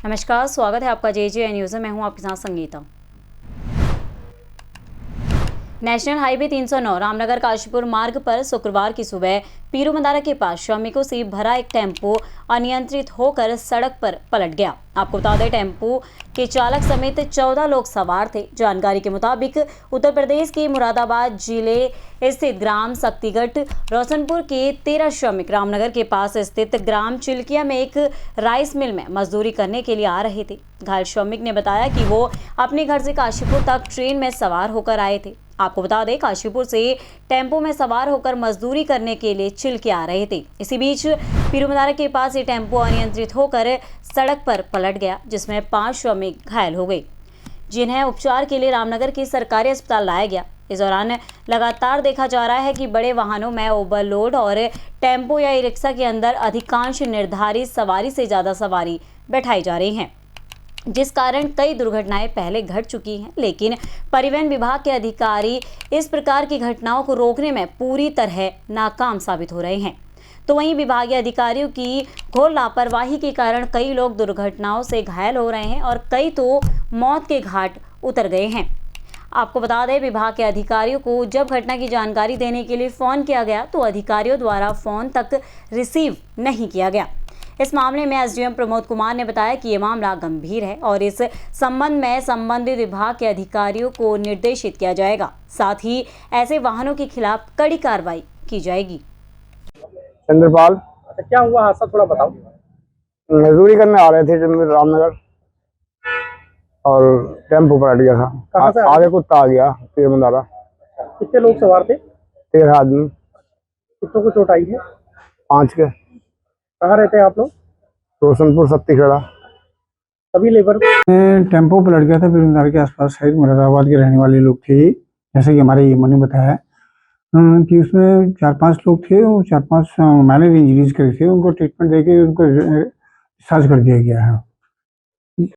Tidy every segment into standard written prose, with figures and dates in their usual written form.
नमस्कार, स्वागत है आपका जे न्यूज़ में। मैं हूं आपके साथ संगीता। नेशनल हाईवे 309 रामनगर काशीपुर मार्ग पर शुक्रवार की सुबह पीरूमंदारा के पास श्रमिकों से भरा एक टेम्पो अनियंत्रित होकर सड़क पर पलट गया। आपको बता दें, टेम्पो के चालक समेत 14 लोग सवार थे। जानकारी के मुताबिक उत्तर प्रदेश के मुरादाबाद जिले स्थित ग्राम शक्तिगढ़ रोशनपुर के 13 श्रमिक रामनगर के पास स्थित ग्राम चिल्किया में एक राइस मिल में मजदूरी करने के लिए आ रहे थे। घायल श्रमिक ने बताया कि वो अपने घर से काशीपुर तक ट्रेन में सवार होकर आए थे। आपको बता दें, काशीपुर से टेम्पो में सवार होकर मजदूरी करने के लिए चिल्किया आ रहे थे। इसी बीच पीरूमंदारा के पास ये टेम्पो अनियंत्रित होकर सड़क पर पलट गया, जिसमें 5 श्रमिक घायल हो गए, जिन्हें उपचार के लिए रामनगर के सरकारी अस्पताल लाया गया। इस दौरान लगातार देखा जा रहा है कि बड़े वाहनों में ओवरलोड और टेम्पो या ई रिक्शा के अंदर अधिकांश निर्धारित सवारी से ज़्यादा सवारी बैठाई जा रही हैं, जिस कारण कई दुर्घटनाएं पहले घट चुकी हैं। लेकिन परिवहन विभाग के अधिकारी इस प्रकार की घटनाओं को रोकने में पूरी तरह नाकाम साबित हो रहे हैं। तो वहीं विभागीय अधिकारियों की घोर लापरवाही के कारण कई लोग दुर्घटनाओं से घायल हो रहे हैं और कई तो मौत के घाट उतर गए हैं। आपको बता दें, विभाग के अधिकारियों को जब घटना की जानकारी देने के लिए फ़ोन किया गया तो अधिकारियों द्वारा फ़ोन तक रिसीव नहीं किया गया। इस मामले में एसडीएम प्रमोद कुमार ने बताया कि ये मामला गंभीर है और इस संबंध में संबंधित विभाग के अधिकारियों को निर्देशित किया जाएगा। साथ ही ऐसे वाहनों के खिलाफ कड़ी कार्रवाई की जाएगी। चंद्रपाल। अच्छा, क्या हुआ हादसा, थोड़ा बताओ। मजदूरी करने आ रहे थे जब रामनगर और टेम्पो पलट गया कहाँ से था। आगे कुत्ता आ गया पीरूमंदारा। कितने लोग सवार थे? 13 आदमी। कितनों को चोट आई है? 5 के। कहाँ रहते हैं आप लोग? रोशनपुर शक्तिगढ़। सभी लेबर? टेम्पो पलट गया था पीरूमंदारा के आसपास, शायद मुरादाबाद के रहने वाले लोग थे, जैसे कि हमारे ये ने बताया कि उसमें 4-5 लोग थे और 4-5 माइनर इंजरीज करे थे। उनको ट्रीटमेंट देके उनको डिस्चार्ज कर दिया गया है।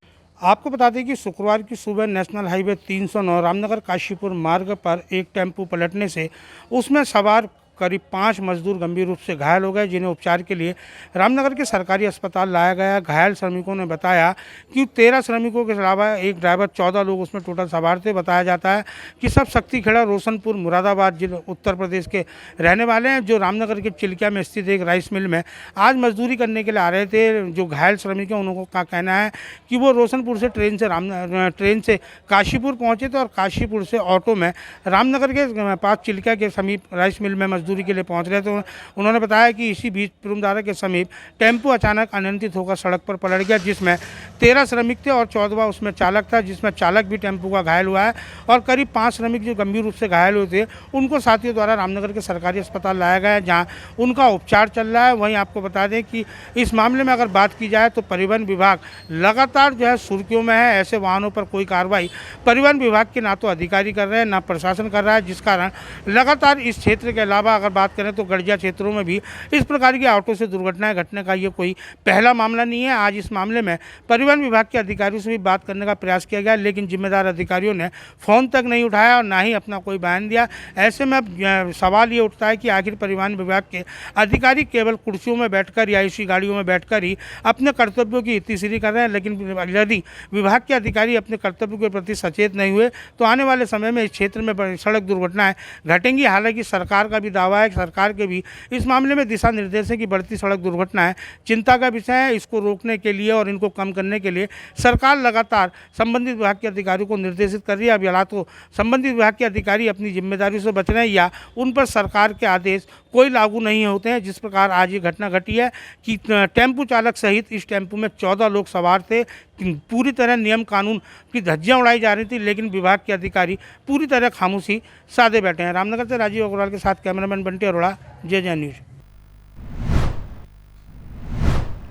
आपको बता दें कि शुक्रवार की सुबह नेशनल हाईवे 309 रामनगर काशीपुर मार्ग पर एक टेम्पो पलटने से उसमें सवार करीब 5 मजदूर गंभीर रूप से घायल हो गए, जिन्हें उपचार के लिए रामनगर के सरकारी अस्पताल लाया गया। घायल श्रमिकों ने बताया कि 13 श्रमिकों के अलावा एक ड्राइवर 14 लोग उसमें टोटल सवार थे। बताया जाता है कि सब शक्तिगढ़ रोशनपुर मुरादाबाद जिले उत्तर प्रदेश के रहने वाले हैं, जो रामनगर के चिल्किया में स्थित एक राइस मिल में आज मजदूरी करने के लिए आ रहे थे। जो घायल श्रमिक हैं उनको का कहना है कि वो रोशनपुर से ट्रेन से काशीपुर पहुँचे थे और काशीपुर से ऑटो में रामनगर के पास चिल्किया के समीप राइस मिल में मजदूरी के लिए पहुंच रहे थे। उन्होंने बताया कि इसी बीच पीरूमंदारा के समीप टेम्पो अचानक अनियंत्रित होकर सड़क पर पलट गया, जिसमें 13 श्रमिक थे और 14वां उसमें चालक था, जिसमें चालक भी टेम्पो का घायल हुआ है और करीब 5 श्रमिक जो गंभीर रूप से घायल हुए थे उनको साथियों द्वारा रामनगर के सरकारी अस्पताल लाया गया है, जहाँ उनका उपचार चल रहा है। वहीं आपको बता दें कि इस मामले में अगर बात की जाए तो परिवहन विभाग लगातार जो है सुर्खियों में है। ऐसे वाहनों पर कोई कार्रवाई परिवहन विभाग के ना तो अधिकारी कर रहे हैं ना प्रशासन कर रहा है, जिस कारण लगातार इस क्षेत्र के अलावा अगर बात करें तो गढ़िया क्षेत्रों में भी इस प्रकार की ऑटो से दुर्घटनाएं घटने का ये कोई पहला मामला नहीं है। आज इस मामले में परिवहन विभाग के अधिकारियों से भी बात करने का प्रयास किया गया, लेकिन जिम्मेदार अधिकारियों ने फ़ोन तक नहीं उठाया और ना ही अपना कोई बयान दिया। ऐसे में सवाल ये उठता है कि आखिर परिवहन विभाग के अधिकारी केवल कुर्सियों में बैठकर या इसी गाड़ियों में बैठकर ही अपने कर्तव्यों की इत्तीसिरी कर रहे हैं, लेकिन यदि विभाग के अधिकारी अपने कर्तव्यों के प्रति सचेत नहीं हुए तो आने वाले समय में इस क्षेत्र में सड़क दुर्घटनाएं घटेंगी। हालांकि सरकार का भी दावा है, सरकार के भी इस मामले में दिशा निर्देश है कि बढ़ती सड़क दुर्घटनाएं चिंता का विषय है। इसको रोकने के लिए और इनको कम करने के लिए सरकार लगातार संबंधित विभाग के अधिकारियों को निर्देशित कर रही है। अब या तो संबंधित विभाग के अधिकारी अपनी जिम्मेदारी से बच रहे हैं या उन पर सरकार के आदेश कोई लागू नहीं होते हैं। जिस प्रकार आज ये घटना घटी है कि टेम्पो चालक सहित इस टेम्पो में 14 लोग सवार थे। पूरी तरह नियम कानून की धज्जियां उड़ाई जा रही थी, लेकिन विभाग के अधिकारी पूरी तरह खामोशी साधे बैठे हैं। रामनगर से राजीव अग्रवाल के साथ कैमरामैन बंटी अरोड़ा, जे न्यूज़।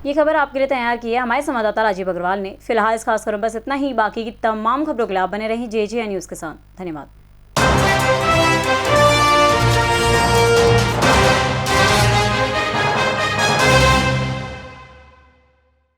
ये खबर आपके लिए तैयार की है हमारे संवाददाता राजीव अग्रवाल ने। फिलहाल इस खास खबर बस इतना ही। बाकी की तमाम खबरों के लिए आप बने रहें जे न्यूज़ के साथ। धन्यवाद।